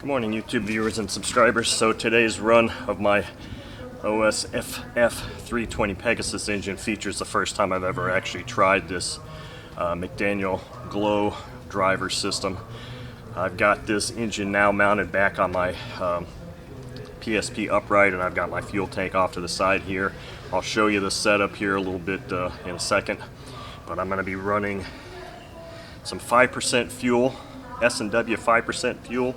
Good morning, YouTube viewers and subscribers. So today's run of my OS FF-320 Pegasus engine features the first time I've ever actually tried this McDaniel glow driver system. I've got this engine now mounted back on my PSP upright, and I've got my fuel tank off to the side here. I'll show you the setup here a little bit in a second, but I'm going to be running some 5% fuel, S&W 5% fuel,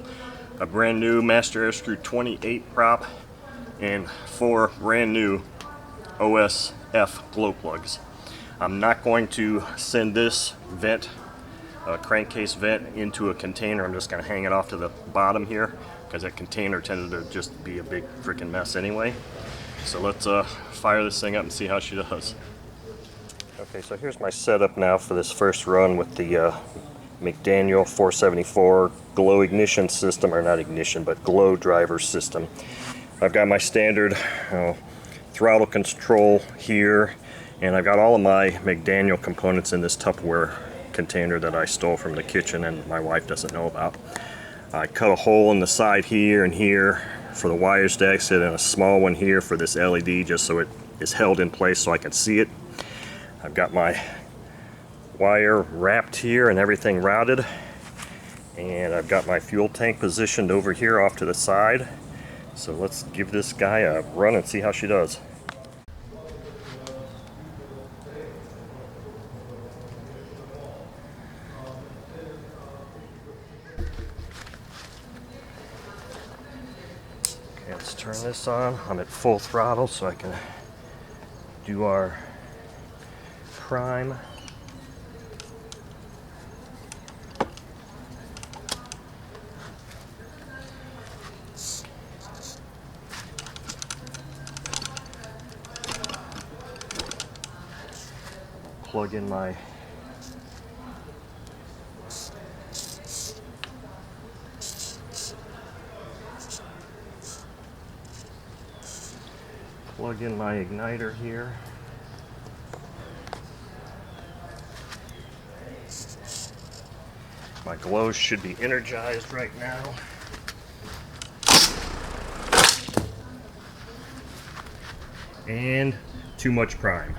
a brand new Master Airscrew 28 prop, and 4 brand new OS F glow plugs. I'm not going to send this vent, crankcase vent, into a container. I'm just going to hang it off to the bottom here because that container tended to just be a big freaking mess anyway. So let's fire this thing up and see how she does. Okay, so here's my setup now for this first run with the McDaniel 474 glow ignition system, or not ignition, but glow driver system. I've got my standard throttle control here, and I've got all of my McDaniel components in this Tupperware container that I stole from the kitchen and my wife doesn't know about. I cut a hole in the side here and here for the wires to exit, and a small one here for this LED just so it is held in place so I can see it. I've got my wire wrapped here and everything routed, and I've got my fuel tank positioned over here off to the side. So let's give this guy a run and see how she does. Okay, let's turn this on. I'm at full throttle so I can do our prime. Plug in my igniter here. My glows should be energized right now. And too much prime.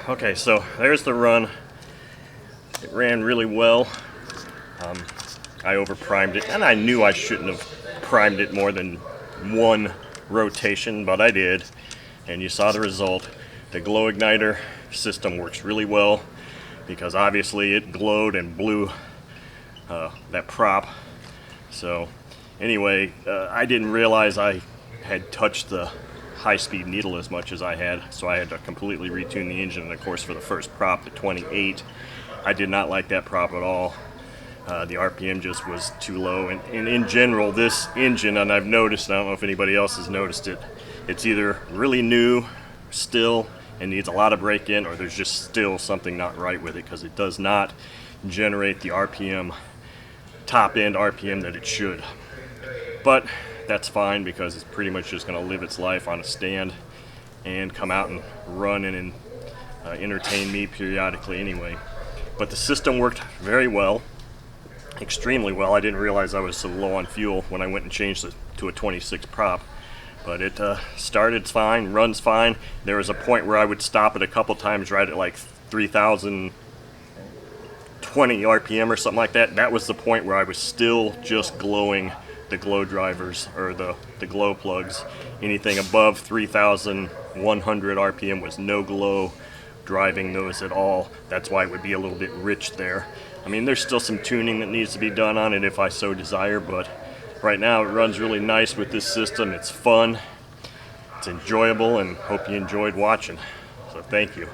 Okay, so there's the run. It ran really well. I over-primed it, and I knew I shouldn't have primed it more than one rotation, but I did, and you saw the result. The glow igniter system works really well because obviously it glowed and blew that prop. So anyway, I didn't realize I had touched the high-speed needle as much as I had, so I had to completely retune the engine. And of course, for the first prop, the 28, I did not like that prop at all. The RPM just was too low, and in general, this engine, and I've noticed, I don't know if anybody else has noticed it, it's either really new still and needs a lot of break-in, or there's just still something not right with it, because it does not generate the RPM, top-end RPM that it should. But that's fine, because it's pretty much just going to live its life on a stand and come out and run and entertain me periodically anyway. But the system worked very well, extremely well. I didn't realize I was so low on fuel when I went and changed it to a 26 prop. But it started fine, runs fine. There was a point where I would stop it a couple times right at like 3,020 RPM or something like that. That was the point where I was still just glowing the glow drivers, or the glow plugs. Anything above 3,100 RPM was no glow driving those at all. That's why it would be a little bit rich there. I mean, there's still some tuning that needs to be done on it if I so desire, but right now it runs really nice with this system. It's fun, it's enjoyable, and hope you enjoyed watching. So thank you.